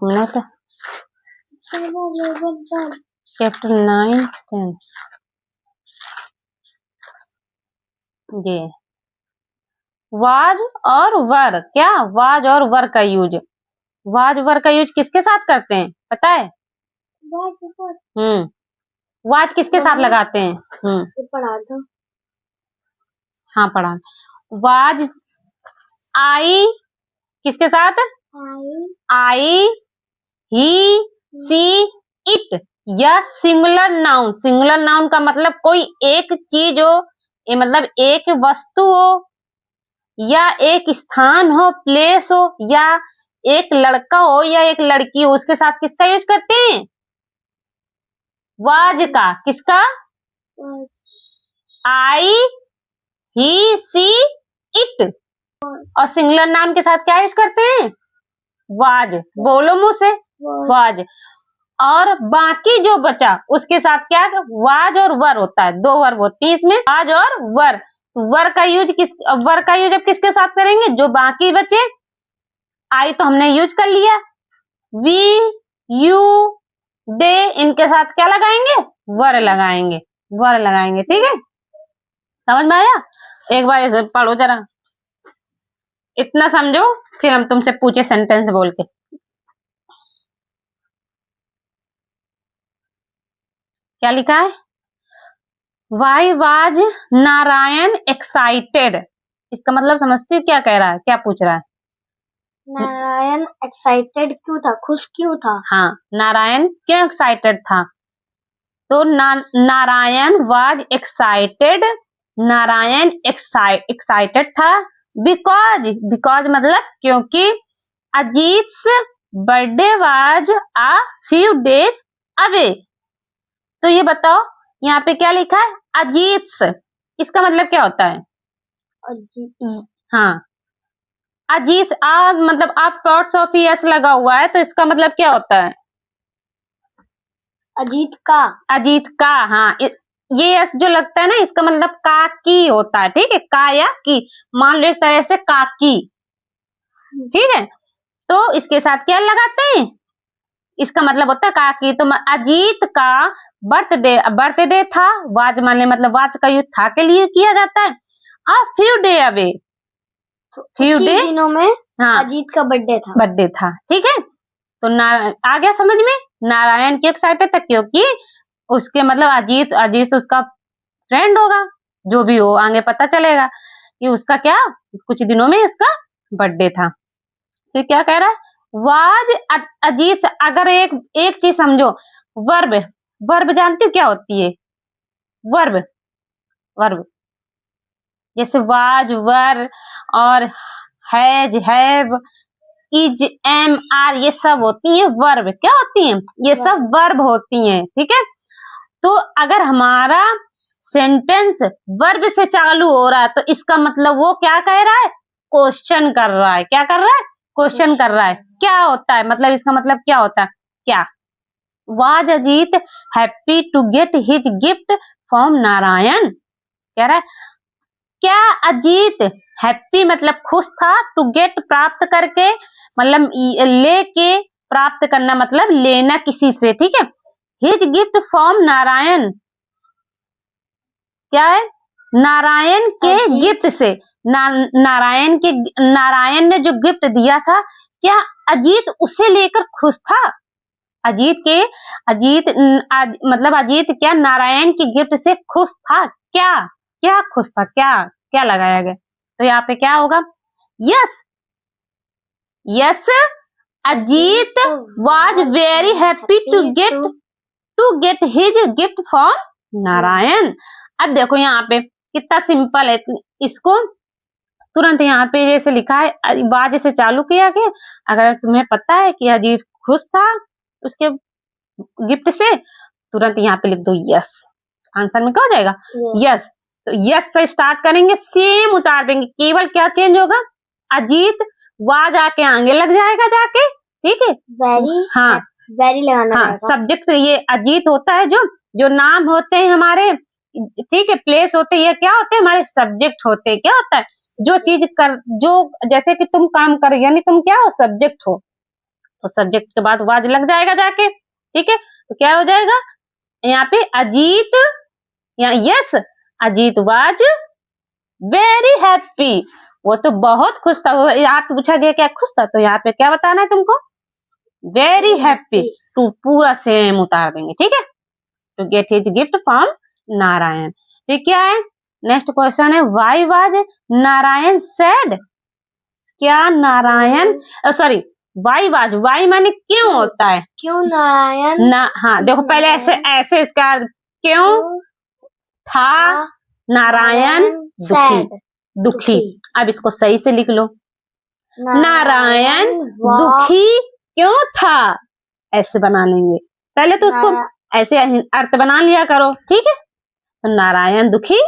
Minute. Chapter 9, 10 ji. Was और वर, क्या was और वर का यूज, वाज वर का यूज किसके साथ करते हैं पता है? वाज किसके साथ लगाते हैं? पढ़ा दो। हाँ पढ़ा। वाज आई किसके साथ? आई, ही, सी, इट या सिंगुलर नाउन। सिंगुलर नाउन का मतलब कोई एक चीज हो, ये मतलब एक वस्तु हो या एक स्थान हो, प्लेस हो, या एक लड़का हो या एक लड़की हो, उसके साथ किसका यूज करते हैं? वाज का। किसका? आई, ही, सी, इट। और सिंगुलर नाउन के साथ क्या यूज करते हैं? वाज। बोलो मुंह से, वाज। और बाकी जो बचा उसके साथ क्या? वाज और वर होता है, दो वर्ब होती है इसमें, वाज और वर। वर का यूज अब किसके साथ करेंगे? जो बाकी बचे। आई तो हमने यूज कर लिया, वी, यू, दे, इनके साथ क्या लगाएंगे? वर लगाएंगे, वर लगाएंगे। ठीक है, समझ में आया? एक बार इसे पढ़ो जरा, इतना समझो, फिर हम तुमसे पूछे सेंटेंस बोल के। क्या लिखा है? वाई वाज नारायण एक्साइटेड, इसका मतलब समझती हो क्या कह रहा है, क्या पूछ रहा है? नारायण एक्साइटेड क्यों था, खुश क्यों था? हाँ, नारायण क्यों एक्साइटेड था? तो Narayan was excited, Narayan excited था बिकॉज मतलब क्योंकि Ajit's birthday was a few days away. तो ये बताओ यहाँ पे क्या लिखा है? अजीत्स, इसका मतलब क्या होता है? हाँ, अजीत मतलब आप टॉट्स ऑफ यस लगा हुआ है तो इसका मतलब क्या होता है? अजीत का। अजीत का, हाँ। ये यस जो लगता है ना, इसका मतलब का की होता है। ठीक है, का या की, मान लो एक तरह से काकी। ठीक है, तो इसके साथ क्या लगाते हैं? इसका मतलब होता है काकी। तो अजीत का बर्थडे था, वाज माने मतलब वाज का यूज था के लिए किया जाता है। आ few day away, few day दिनों में। हाँ, अजीत का बर्थडे था। ठीक है, तो आ गया समझ में? नारायण क्यों एक्साइटेड था? क्योंकि उसके मतलब अजीत उसका फ्रेंड होगा, जो भी हो, आगे पता चलेगा कि उसका क्या, कुछ दिनों में उसका बर्थडे था। तो क्या कह रहा है? वाज अजीत। अगर एक चीज समझो, वर्ब जानती हो क्या होती है? वर्ब जैसे वाज, वर और has, have, is, am, are, ये सब होती है वर्ब। क्या होती हैं? ये सब वर्ब होती हैं। ठीक है, तो अगर हमारा सेंटेंस वर्ब से चालू हो रहा है तो इसका मतलब वो क्या कह रहा है? क्वेश्चन कर रहा है। क्या कर रहा है? क्वेश्चन कर रहा है। क्या होता है मतलब, इसका मतलब क्या होता है? क्या? Was Ajit happy to get his gift from Narayan? कह रहा है क्या अजीत हैप्पी मतलब खुश था, टू गेट प्राप्त करके, मतलब लेके, प्राप्त करना मतलब लेना किसी से। ठीक है, हिज गिफ्ट फ्रॉम नारायण, क्या है? नारायण के गिफ्ट से। नारायण ने जो गिफ्ट दिया था, क्या अजीत उसे लेकर खुश था? मतलब अजीत क्या नारायण की गिफ्ट से खुश था? क्या खुश था? क्या लगाया गया? तो यहाँ पे क्या होगा? Yes Ajit was very happy to get his gift from Narayan. अब देखो यहाँ पे कितना सिंपल है, इसको तुरंत यहाँ पे जैसे लिखा है, वाज से चालू किया गया। अगर तुम्हें पता है कि अजीत खुश था उसके गिफ्ट से, तुरंत यहाँ पे लिख दो यस। आंसर में क्या हो जाएगा? यस। तो यस से स्टार्ट करेंगे, सेम उतार देंगे, केवल क्या चेंज होगा? अजीत वाज आके आगे लग जाएगा जाके। ठीक है, वेरी, हाँ वेरी लगाना। हाँ, सब्जेक्ट ये अजीत होता है, जो नाम होते हैं हमारे, ठीक है, प्लेस होते हैं, ये क्या होते हैं? हमारे सब्जेक्ट होते हैं। क्या होता है? जो चीज कर, जो जैसे कि तुम काम कर, यानी तुम क्या हो? सब्जेक्ट हो। तो सब्जेक्ट के बाद वाज लग जाएगा जाके, ठीक है। तो क्या हो जाएगा यहाँ पे अजीत, या yes Ajit was very happy, वो तो बहुत खुश था। वो यहाँ पे पूछा गया क्या खुश था, तो यहाँ पे क्या बताना है तुमको, वेरी हैप्पी। टू पूरा सेम उतार देंगे, ठीक है। To get his gift from Narayan. फिर क्या है नेक्स्ट क्वेश्चन है वाई वाज नारायण सैड, क्या Narayan sorry why was, why माने क्यों होता है, क्यों नारायण ना हाँ देखो पहले ऐसे ऐसे इसका क्यों था नारायण दुखी, sad, दुखी। अब इसको सही से लिख लो, नारायण दुखी क्यों था, ऐसे बना लेंगे। पहले तो उसको ऐसे अर्थ बना लिया करो, ठीक है। तो नारायण दुखी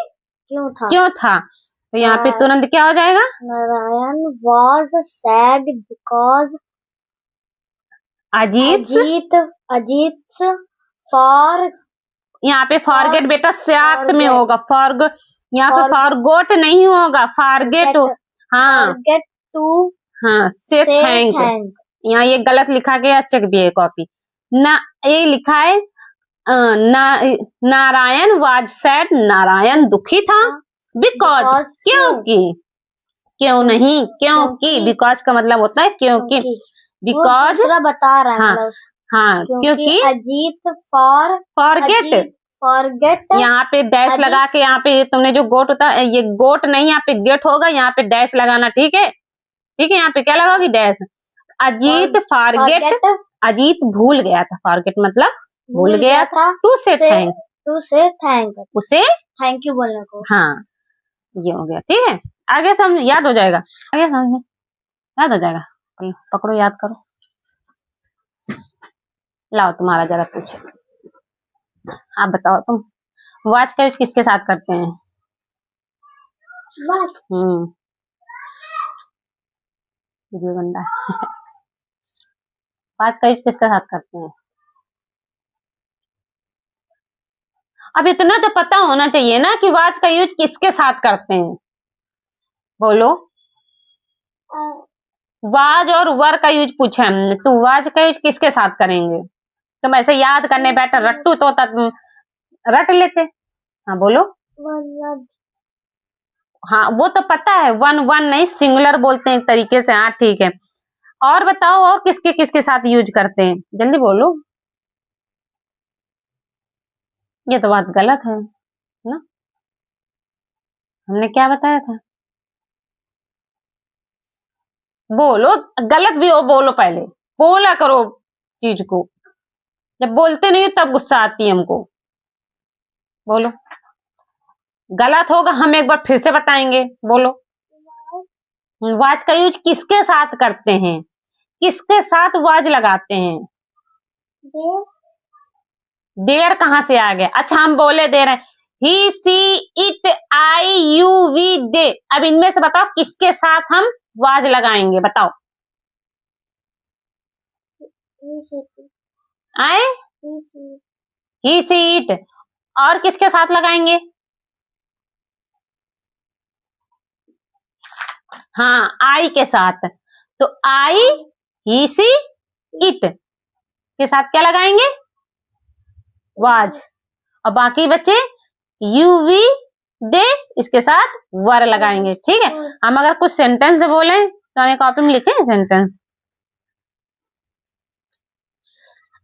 क्यों था, तो यहाँ पे तुरंत क्या हो जाएगा, Narayan was sad because Ajit for यहाँ पे फॉरगेट बेटा स्यात में होगा, फॉरगेट यहाँ पे फॉरगोट नहीं होगा, फॉरगेट हाँ forget to हाँ से थैंक। यहाँ ये गलत लिखा गया, चेक भी है कॉपी ना, ये लिखा है नारायण वाज सैड, नारायण दुखी था बिकॉज क्योंकि, क्यों नहीं क्योंकि, बिकॉज का मतलब होता है क्योंकि, बिकॉज बता रहा है हाँ, हाँ क्योंकि अजीत फॉरगेट यहाँ पे डैश लगा के, यहाँ पे तुमने जो गोट होता है ये गोट नहीं, यहाँ पे गेट होगा, यहाँ पे डैश लगाना, ठीक है, ठीक है। यहाँ पे क्या लगाओगी डैश, अजीत फॉरगेट, अजीत भूल गया था, फॉरगेट मतलब भूल गया था, टू से थैंक, उसे थैंक यू बोलने को, हाँ ये हो गया, ठीक है। आगे समझ याद हो जाएगा, आगे समझ में याद हो जाएगा, पकड़ो याद करो, लाओ तुम्हारा जरा पूछे, आप बताओ तुम वाच का यूज किसके साथ करते हैं, वीडियो बन रहा है वाच का यूज किसके साथ करते हैं, अब इतना तो पता होना चाहिए ना कि वाच का यूज किसके साथ करते हैं, बोलो। वाज और वर का यूज पूछा हमने, तो वाज का यूज किसके साथ करेंगे, तुम ऐसे याद करने बैठे रट्टू तो तुम रट लेते, हाँ बोलो। हाँ वो तो पता है, वन वन नहीं सिंगुलर बोलते हैं एक तरीके से, हाँ ठीक है। और बताओ और किसके किसके साथ यूज करते हैं, जल्दी बोलो, ये तो बात गलत है ना, हमने क्या बताया था, बोलो गलत भी हो बोलो, पहले बोला करो चीज को, जब बोलते नहीं तब गुस्सा आती है हमको, बोलो गलत होगा हम एक बार फिर से बताएंगे, बोलो। वाज का यूज किसके साथ करते हैं, किसके साथ वाज लगाते हैं, देर कहाँ से आ गया, अच्छा हम बोले दे रहे हैं he she it I you we they, अब इनमें से बताओ किसके साथ हम वाज लगाएंगे, बताओ। आए ही सी इट, और किसके साथ लगाएंगे, हाँ आई के साथ, तो आई ही सी इट के साथ क्या लगाएंगे वाज, और बाकी बच्चे यू वी दे इसके साथ वर लगाएंगे, ठीक है। हम अगर कुछ सेंटेंस बोले तो हमें कॉपी में लिखे सेंटेंस,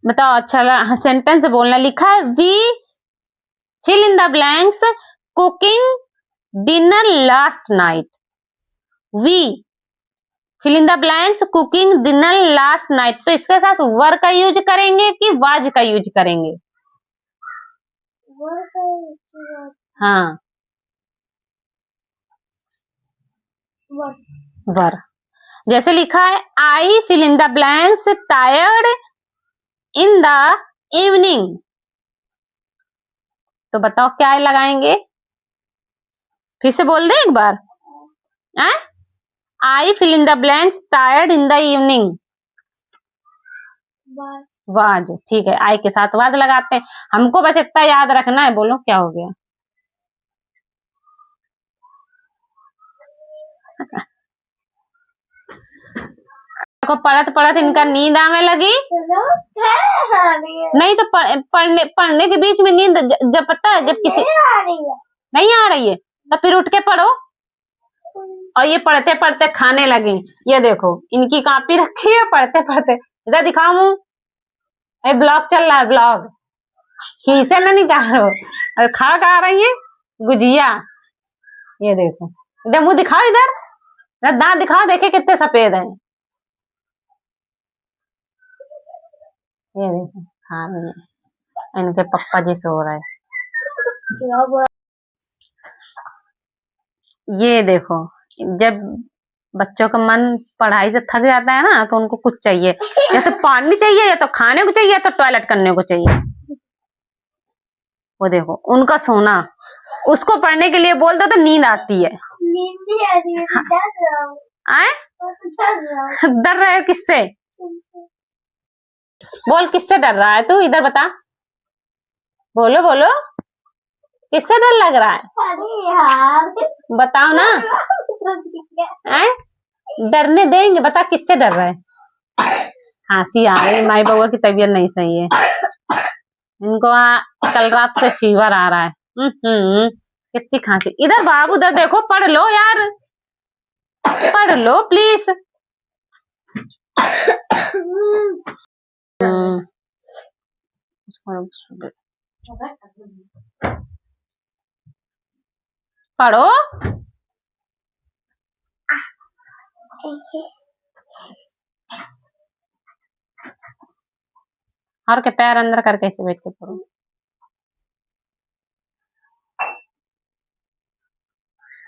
बताओ अच्छा सेंटेंस बोलना, लिखा है we fill in the blanks cooking dinner last night, we fill in the blanks cooking dinner last night, तो इसके साथ वर का यूज करेंगे कि वाज का यूज करेंगे, हाँ वर। जैसे लिखा है I fill in the blanks tired in the evening, तो बताओ क्या लगाएंगे, फिर से बोल दे एक बार, I fill in the blanks tired in the evening, was, ठीक है आई के साथ वाज लगाते हैं, हमको बस इतना याद रखना है, बोलो क्या हो गया देखो पढ़त पढ़त इनका नींद आने लगी। नहीं तो पढ़ने के बीच में नींद जब पता है, जब किसी नहीं आ रही है तो फिर उठ के पढ़ो। और ये पढ़ते पढ़ते खाने लगे। ये देखो इनकी कॉपी रखी है, पढ़ते पढ़ते। इधर दिखाओ मुंह, ये ब्लॉग चल रहा है, ब्लॉग खीसे ना निकालो। और खा रही है गुजिया। ये देखो इधर मुंह दिखाओ, इधर दांत दिखाओ, देखे कितने सफेद हैं। ये देखो खा रही है, इनके पप्पा जी सो रहे। ये देखो जब बच्चों का मन पढ़ाई से थक जाता है ना, तो उनको कुछ चाहिए, या तो पानी चाहिए, या तो खाने को चाहिए, या तो टॉयलेट करने को चाहिए। वो देखो उनका सोना, उसको पढ़ने के लिए बोल दो तो नींद आती है। नींद भी आ रही है, आए डर रहे हो किससे? बोल किससे डर रहा है तू, इधर बता, बोलो बोलो, किससे डर लग रहा है? अरे यार बताओ ना। आए डरने देंगे, बता किससे डर रहा है? खांसी आ रही, माई बउआ की तबीयत नहीं सही है। इनको कल रात से फीवर आ रहा है। कितनी खांसी। इधर बाबू उधर देखो, पढ़ लो यार, पढ़ लो प्लीज। पढ़ो। और के पैर अंदर करके ऐसे बैठ के पढ़ो।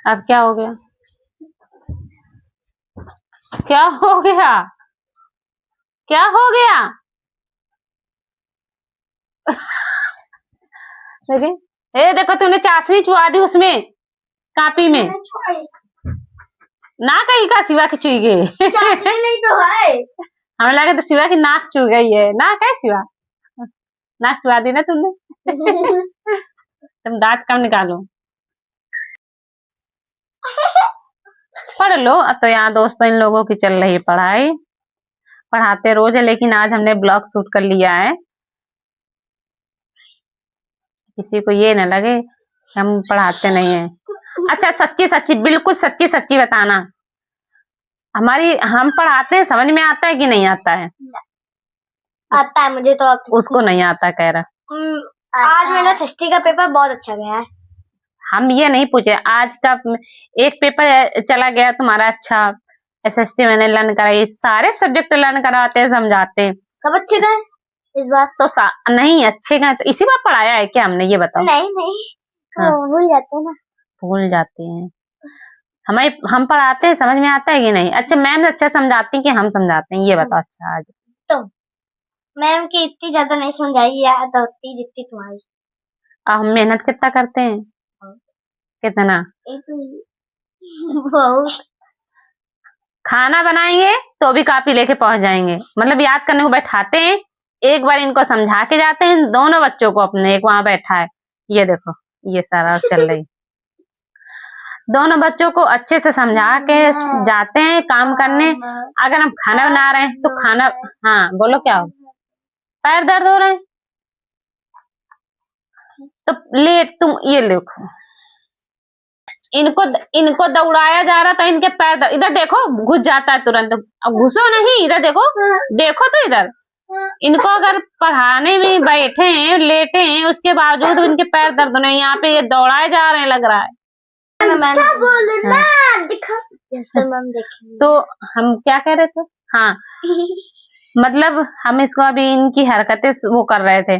अब क्या हो गया? क्या हो गया? क्या हो गया? ए देखो तूने चाशनी चुआ दी उसमें, कापी में। ना कहीं का सिवा की चुई गई। नहीं तो है, हमें लगे तो सिवा की नाक चू गई है। ना क्या सिवा, नाक चुआ दी ना तुमने। तुम दांत कम निकालो। पढ़ लो। अब तो यहाँ दोस्तों इन लोगों की चल रही है पढ़ाई, पढ़ाते रोज है, लेकिन आज हमने ब्लॉग शूट कर लिया है। किसी को ये न लगे हम पढ़ाते नहीं है। अच्छा सच्ची सच्ची, बिल्कुल सच्ची सच्ची बताना, हम पढ़ाते हैं, समझ में आता है कि नहीं आता है? आता है मुझे तो। उसको नहीं आता कह रहा। आज मेरा सृष्टि का पेपर बहुत अच्छा गया है। हम ये नहीं पूछे, आज का एक पेपर चला गया तुम्हारा अच्छा, SST मैंने लर्न कराई, सारे सब्जेक्ट लर्न कराते हैं, समझाते हैं। सब अच्छे गए इस बार तो नहीं अच्छे गए तो इसी बार पढ़ाया है क्या हमने, ये बताओ। नहीं हाँ। भूल जाते हैं ना, भूल जाते हैं। हम पढ़ाते हैं, समझ में आता है कि नहीं? अच्छा मैम अच्छा समझाती हैं कि हम समझाते हैं, ये बताओ। अच्छा आज तो मैम की इतनी ज्यादा नहीं समझाई, याद होती जितनी तुम्हारी। हम मेहनत कितना करते हैं? कितना? बहुत। खाना बनाएंगे तो भी कॉपी लेके पहुंच जाएंगे, मतलब याद करने को बैठाते हैं, एक बार इनको समझा के जाते हैं, दोनों बच्चों को अपने, एक वहां बैठा है, ये देखो ये सारा चल रही। दोनों बच्चों को अच्छे से समझा के जाते हैं काम करने। अगर हम खाना बना रहे हैं तो खाना, हाँ बोलो क्या हो, पैर दर्द हो रहे हैं तो लेट, तुम ये देखो इनको दौड़ाया जा रहा तो इनके पैर इधर देखो घुस जाता है तुरंत। अब घुसो नहीं, इधर देखो, देखो तो इधर। इनको अगर पढ़ाने में बैठे हैं, लेटे हैं, उसके बावजूद इनके पैर दर्द नहीं, यहाँ पे ये दौड़ाए जा रहे हैं लग रहा है। तो हम क्या कह रहे थे? हाँ मतलब हम इसको अभी इनकी हरकतें वो कर रहे थे।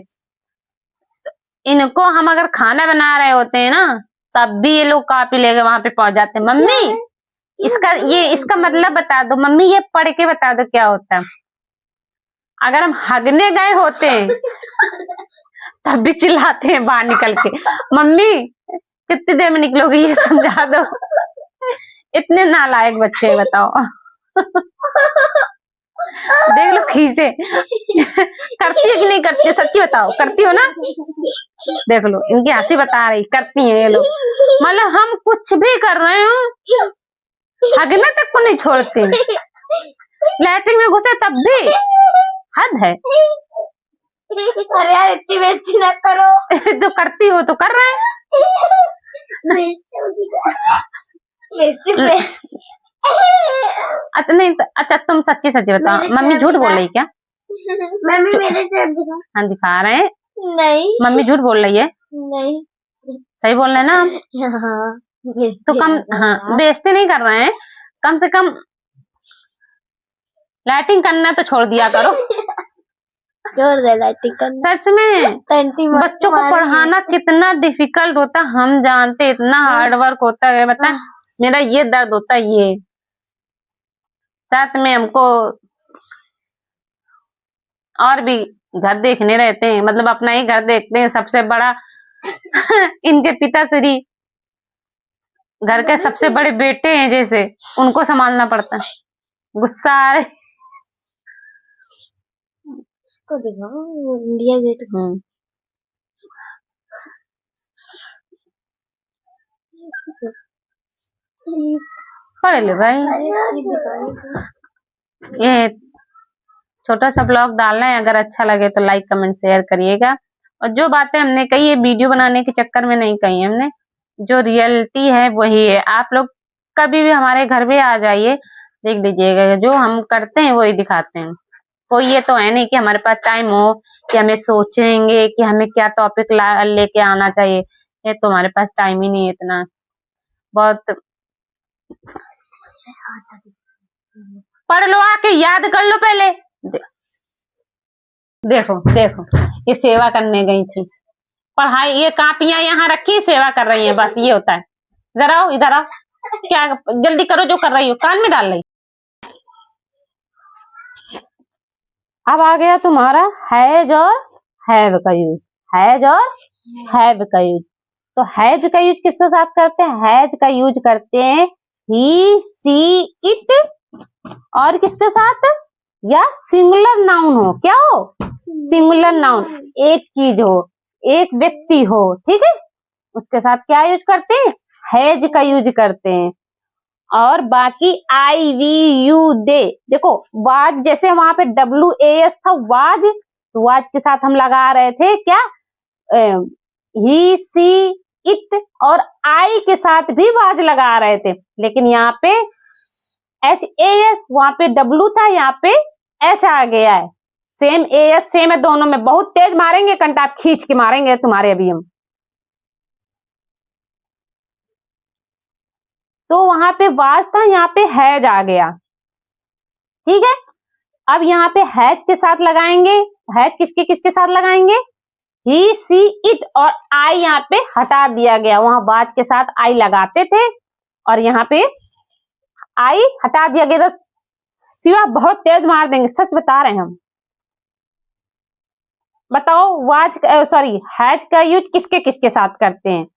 इनको हम अगर खाना बना रहे होते हैं ना, तब भी ये लोग कॉपी लेके वहां पे पहुंच जाते हैं। मम्मी इसका मतलब बता दो, मम्मी ये पढ़ के बता दो क्या होता है। अगर हम हगने गए होते हैं तब भी चिल्लाते हैं बाहर निकल के, मम्मी कितनी देर में निकलोगी ये समझा दो। इतने नालायक बच्चे, बताओ। देख लो खींचे। करती है कि नहीं करती है, सच्ची बताओ, करती हो ना? देख लो इनकी हंसी बता रही, करती है ये लोग। मतलब हम कुछ भी कर रहे हो, हगने तक को नहीं छोड़ते। लैट्रिन में घुसे तब भी हद है। अरे यार इतनी बेइज्जती ना करो। जो करती हो तो कर रहे हैं। अच्छा नहीं अच्छा तुम सच्ची सच्ची बताओ, मेरे मम्मी झूठ बोल रही क्या? मम्मी मेरे से दिखा। हाँ दिखा रहे हैं। नहीं मम्मी झूठ बोल रही है, नहीं। सही बोल रहे हैं ना हम? हाँ तो कम, हाँ बेइज्जती नहीं कर रहे हैं, कम से कम लाइटिंग करना तो छोड़ दिया करो। जोर दे लाइटिंग करना। सच में बच्चों को पढ़ाना कितना डिफिकल्ट होता है हम जानते, इतना हार्ड वर्क होता है। बता मेरा ये दर्द होता है, ये साथ में हमको और भी घर देखने रहते हैं, मतलब अपना ही घर देखते हैं। सबसे बड़ा इनके पिताश्री घर के सबसे बड़े बेटे हैं, जैसे उनको संभालना पड़ता है। गुस्सा आ रहे इसको दिखाओ इंडिया गेट। पढ़ ले भाई। ये छोटा सा ब्लॉग डालना है, अगर अच्छा लगे तो लाइक कमेंट शेयर करिएगा। और जो बातें हमने कही है वीडियो बनाने के चक्कर में नहीं कही हमने, जो रियलिटी है वही है। आप लोग कभी भी हमारे घर पे आ जाइए, देख लीजिएगा जो हम करते हैं वही दिखाते हैं। कोई ये तो है नहीं कि हमारे पास टाइम हो कि हमें सोचेंगे कि हमें क्या टॉपिक लेके आना चाहिए, ये तो हमारे पास टाइम ही नहीं है इतना। बहुत पढ़ लो, आके याद कर लो पहले। देखो देखो ये सेवा करने गई थी, पढ़ाई ये कापियां यहाँ रखी सेवा कर रही है, बस ये होता है। इधर आओ इधर आओ, क्या जल्दी करो जो कर रही हो, कान में डाल रही। अब आ गया तुम्हारा हैज और हैव का यूज। हैज और हैव का यूज। तो हैज का यूज किसके साथ करते हैं? हैज का यूज करते हैं ही सी इट, और किसके साथ? या सिंगुलर नाउन हो, क्या हो? सिंगुलर नाउन, एक चीज हो, एक व्यक्ति हो, ठीक है, उसके साथ क्या यूज करते हैं? हैज का यूज करते हैं। और बाकी आई वी यू दे, देखो वाज, जैसे वहां पे WAS था वाज, तो वाज के साथ हम लगा रहे थे क्या? ही सी इट, और आई के साथ भी वाज लगा रहे थे, लेकिन यहाँ पे HAS, वहां पे W था, यहाँ पे H आ गया है। सेम AS सेम है दोनों में। बहुत तेज मारेंगे कंटा, खींच के मारेंगे तुम्हारे अभी हम। तो वहां पे वाज था, यहाँ पे हैज आ गया, ठीक है। अब यहाँ पे हैज के साथ लगाएंगे, हैज किसके किसके साथ लगाएंगे? ही सी इट, और आई यहाँ पे हटा दिया गया, वहां वाज के साथ आई लगाते थे और यहाँ पे आई हटा दिया गया। तो सिवा बहुत तेज मार देंगे, सच बता रहे हैं हम। बताओ वाज सॉरी हैज का यूज किसके किसके साथ करते हैं?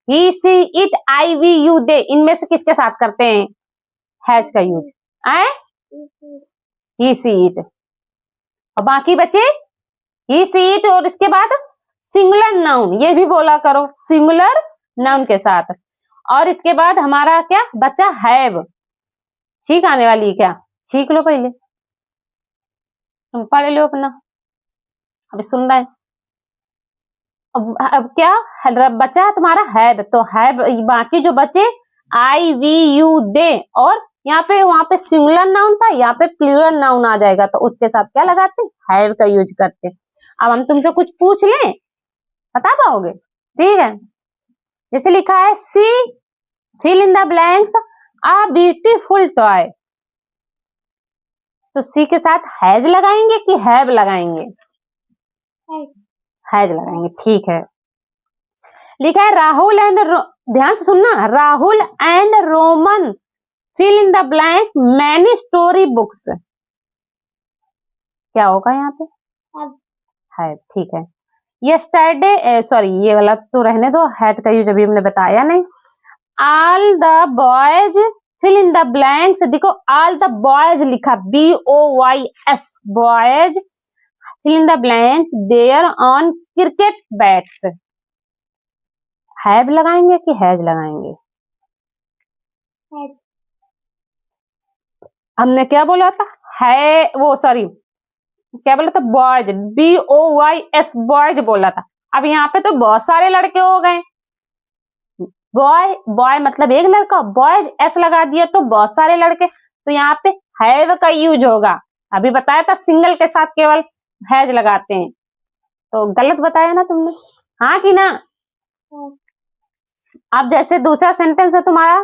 He she it I we you they, इनमें से किसके साथ करते हैं हैज का यूज? आए ही सी इट, और बाकी बचे ही सी इट, और इसके बाद सिंगुलर नाउन, ये भी बोला करो सिंगुलर नाउन के साथ। और इसके बाद हमारा क्या बचा? हैव। छींक आने वाली है क्या? छींक लो पहले, तुम पढ़ लो अपना, अभी सुन रहे हैं। अब क्या बचा तुम्हारा? हैव। तो हैव, बाकी जो बचे आई वी यू दे, और यहाँ पे वहां पे सिंगुलर नाउन था, यहाँ पे प्लूरल नाउन आ जाएगा, तो उसके साथ क्या लगाते? हैव का यूज करते। अब हम तुमसे कुछ पूछ लें, बता पाओगे? ठीक है, जैसे लिखा है she fill in the blanks a beautiful toy, तो सी के साथ हैज लगाएंगे कि हैव लगाएंगे? हैज लगाएंगे, ठीक है। लिखा है राहुल एंड, ध्यान से सुनना, Rahul and Roman fill in the blanks many story books, क्या होगा यहाँ पे? है, ठीक है। यस्टरडे, सॉरी ये वाला तो रहने दो, हैड का यूज अभी हमने बताया नहीं। All the boys fill in the blanks, देखो ऑल द बॉयज लिखा BOYS, boys fill in the blanks there on cricket bats, have लगाएंगे कि हैज लगाएंगे? हमने क्या बोला था? है वो सॉरी क्या बोला था, बॉयज, BOYS बॉयज बोला था। अब यहाँ पे तो बहुत सारे लड़के हो गए, बॉय बॉय मतलब एक लड़का, बॉयज S लगा दिया तो बहुत सारे लड़के, तो यहाँ पे हैव का यूज होगा। अभी बताया था सिंगल के साथ केवल हैज लगाते हैं, तो गलत बताया ना तुमने, हाँ कि ना। अब जैसे दूसरा सेंटेंस है तुम्हारा,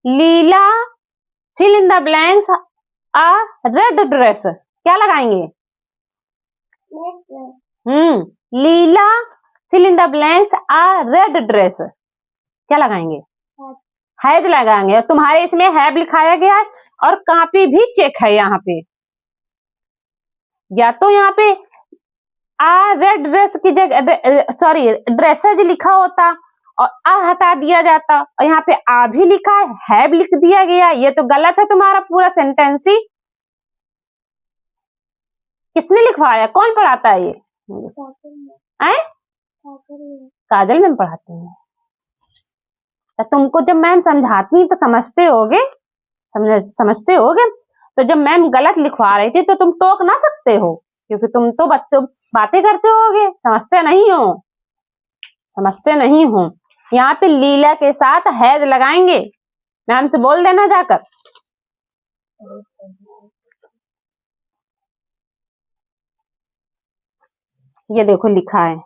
Leela fill in the blanks a red dress, क्या लगाएंगे? Leela fill in the blanks a red dress, क्या लगाएंगे? हैज लगाएंगे। तुम्हारे इसमें हैव लिखाया गया है और कॉपी भी चेक है यहाँ पे, या तो यहाँ पे रेड ड्रेस की जगह सॉरी ड्रेसेज लिखा होता और हटा दिया जाता, और यहाँ पे भी लिखा है, हैव लिख दिया गया। ये तो गलत है तुम्हारा पूरा सेंटेंस ही। किसने लिखवाया, कौन पढ़ाता है ये? काजल मैम पढ़ाते हैं। तो तुमको जब मैम समझाती तो समझते होगे, समझते होगे। तो जब मैम गलत लिखवा रही थी तो तुम टोक ना सकते हो, क्योंकि तुम तो बच्चों बातें करते होगे, समझते नहीं हो, समझते नहीं हो। यहाँ पे लीला के साथ हैज लगाएंगे, मैम से बोल देना जाकर। ये देखो लिखा है,